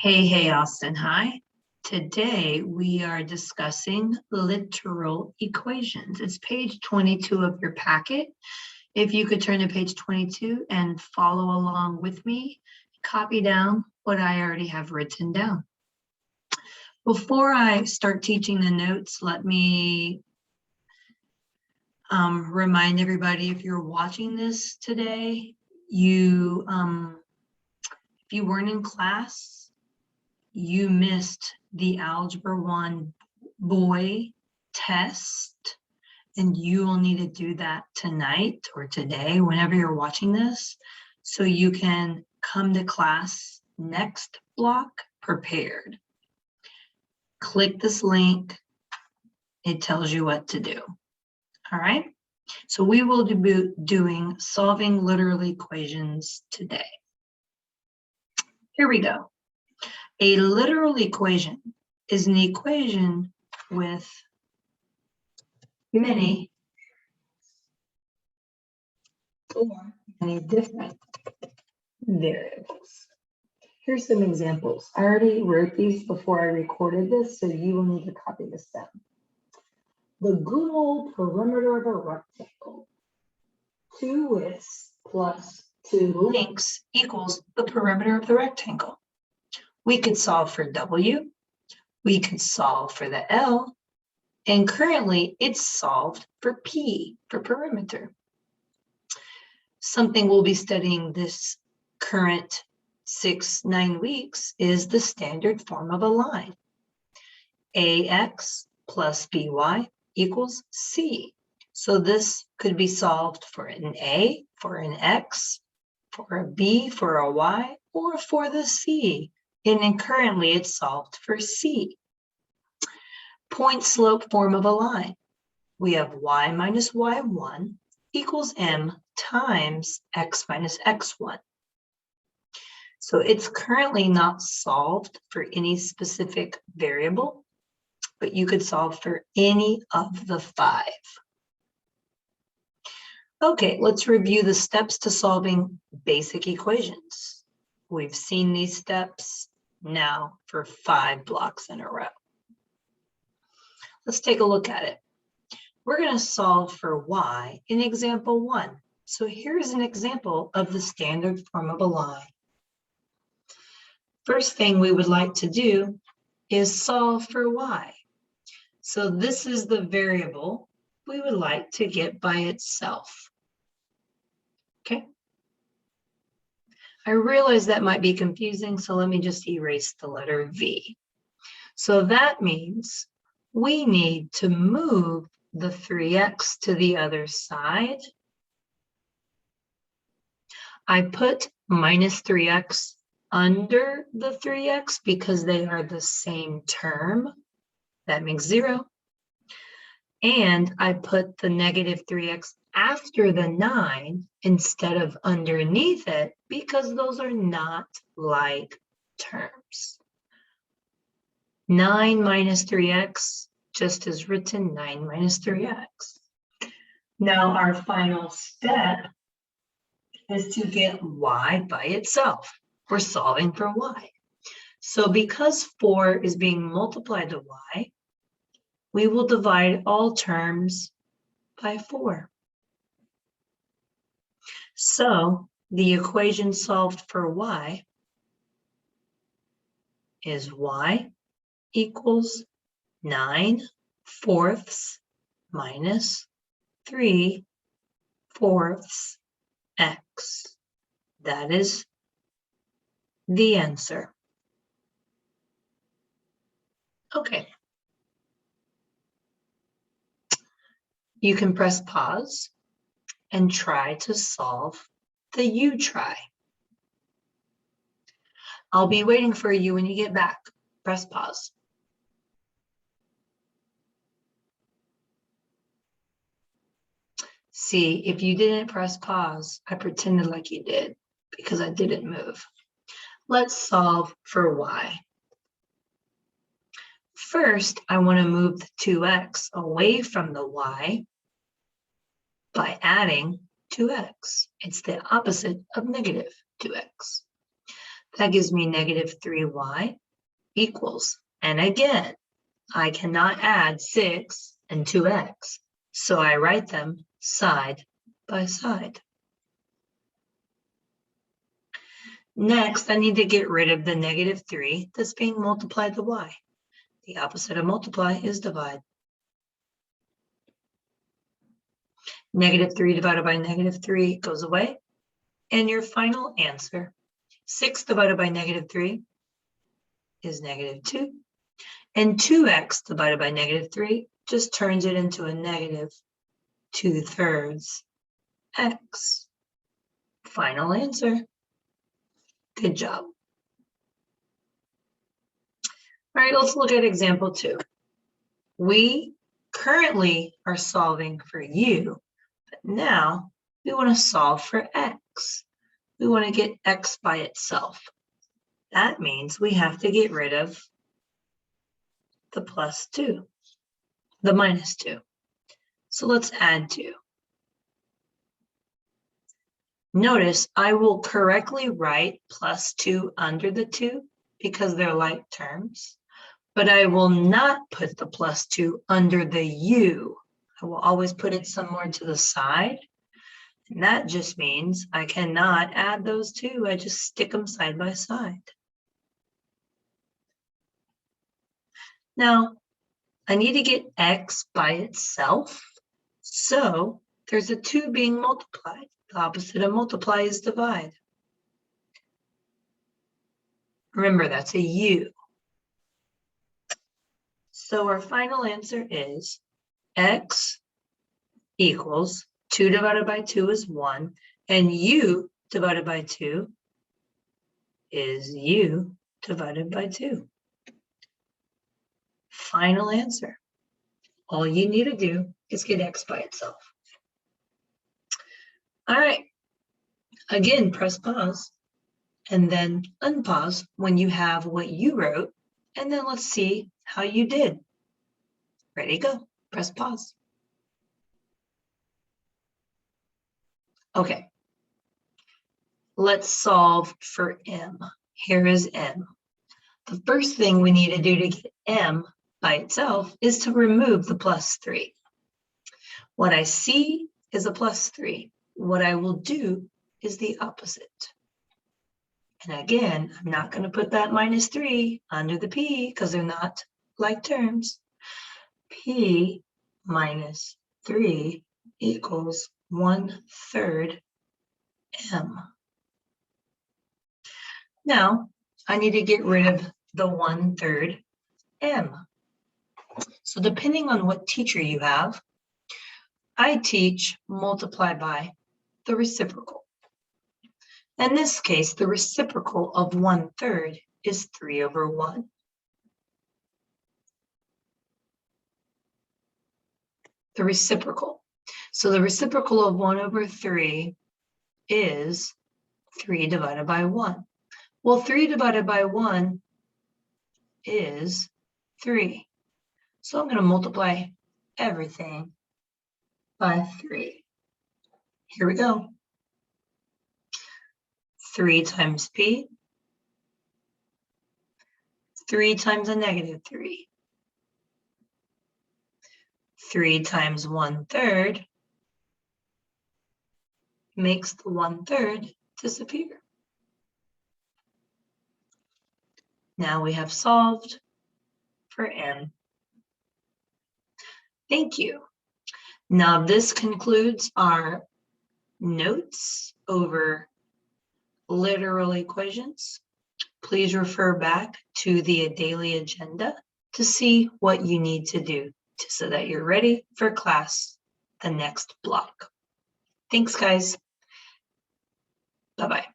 Hey, Austin, hi. Today we are discussing literal equations. It's page 22 of your packet. If you could turn to page 22 and follow along with me, copy down what I already have written down. Before I start teaching the notes, let me remind everybody, if you're watching this today, if you weren't in class, you missed the Algebra 1 boy test, and you will need to do that tonight or today, whenever you're watching this, so you can come to class next block prepared. Click this link. It tells you what to do. All right. So we will be doing solving literal equations today. Here we go. A literal equation is an equation with many different variables. Here's some examples. I already wrote these before I recorded this, so you will need to copy this down. The good old perimeter of a rectangle. 2 widths plus 2 lengths equals the perimeter of the rectangle. We could solve for W, we could solve for the L, and currently it's solved for P, for perimeter. Something we'll be studying this current 6-9 weeks is the standard form of a line. AX plus BY equals C. So this could be solved for an A, for an X, for a B, for a Y, or for the C. And then currently it's solved for C. Point slope form of a line. We have Y minus Y1 equals M times X minus X1. So it's currently not solved for any specific variable, but you could solve for any of the 5. Okay, let's review the steps to solving basic equations. We've seen these steps now for 5 blocks in a row. Let's take a look at it. We're going to solve for y in example 1. So here's an example of the standard form of a line. First thing we would like to do is solve for y. So this is the variable we would like to get by itself. Okay. I realize that might be confusing, so let me just erase the letter V. So that means we need to move the 3x to the other side. I put minus 3x under the 3x because they are the same term. That makes 0. And I put the negative 3x after the 9 instead of underneath it because those are not like terms. 9 minus 3x just as written 9 minus 3x. Now our final step is to get y by itself. We're solving for y. So because 4 is being multiplied to y, we will divide all terms by 4. So the equation solved for y is y equals 9/4 minus 3/4 x. That is the answer. Okay. You can press pause and try to solve the U try. I'll be waiting for you when you get back. Press pause. See, if you didn't press pause, I pretended like you did because I didn't move. Let's solve for y. First, I want to move the 2x away from the y by adding 2x. It's the opposite of negative 2x. That gives me negative 3y equals, and again, I cannot add 6 and 2x, so I write them side by side. Next, I need to get rid of the negative 3 that's being multiplied to y. The opposite of multiply is divide. Negative 3 divided by negative 3 goes away. And your final answer, 6 divided by negative 3 is negative 2. And 2x divided by negative 3 just turns it into a negative 2/3 x. Final answer. Good job. All right, let's look at example 2. We currently are solving for u, but now we want to solve for x. We want to get x by itself. That means we have to get rid of the +2, the -2. So let's add 2. Notice I will correctly write +2 under the 2 because they're like terms, but I will not put the +2 under the u. I will always put it somewhere to the side. And that just means I cannot add those two. I just stick them side by side. Now, I need to get x by itself. So there's a 2 being multiplied. The opposite of multiply is divide. Remember, that's a u. So our final answer is x equals 2 divided by 2 is 1, and u divided by 2 is u divided by 2. Final answer. All you need to do is get x by itself. All right. Again, press pause and then unpause when you have what you wrote, and then let's see how you did. Ready, go. Press pause. Okay. Let's solve for m. Here is m. The first thing we need to do to get m by itself is to remove the +3. What I see is a +3. What I will do is the opposite. And again, I'm not going to put that -3 under the p because they're not like terms. P minus 3 equals 1/3 m. Now, I need to get rid of the 1/3 m. So depending on what teacher you have, I teach multiply by the reciprocal. In this case, the reciprocal of 1/3 is 3/1. The reciprocal. So the reciprocal of 1/3 is 3 divided by 1. Well, 3 divided by 1 is 3. So I'm going to multiply everything by 3. Here we go. 3 times p. 3 times a -3. 3 times 1/3 makes the 1/3 disappear. Now we have solved for m. Thank you. Now this concludes our notes over literal equations. Please refer back to the daily agenda to see what you need to do so that you're ready for class, the next block. Thanks, guys. Bye-bye.